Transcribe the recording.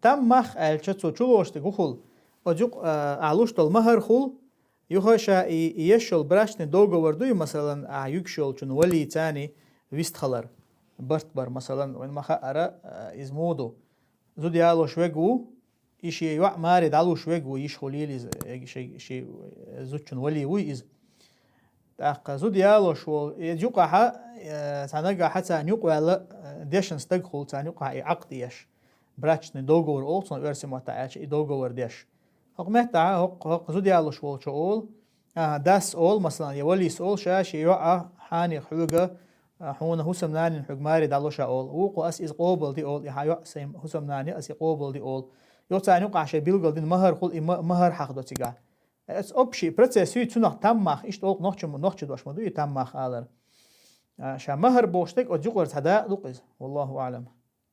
تم مخ الشتو شلوشت قخل أجوق علوش المهر خل يخشى يشل براشن دوغو وردوي مثلا يكشل شنو ولي تاني ويست خلر برتبر مثلا وين ما خأرة إزمودو زود يالو شويقو إشي يوع ماري دالو شويقو يشخليلي شي زود شنو ولي ويز تاق زود يالو شو يجوقا تانقا حتى نيوقا لا ديشن استقخل تانيوقا عقديش براشن دوغو ور أولسون ورسي متاعش دوغو ور ديش هق مهتا هق زود يالو شول داس أول مثلا يولي سؤال شاش يوعى حاني حوجة حونا هسم ناني حوج ماري دالوشا أول وقو أس إز قابل دي أول يحيى سيم هسم ناني أس قابل دي أول يوتاني وقع شيء بيلقل دين مهر خل مهر حق دو تيجا اس أبشي برتس يو تناق تمخ إيش تقول نخش دوش مدوي تمخ آلر شا مهر بوشتك أجوقر هذا لقز والله أعلم.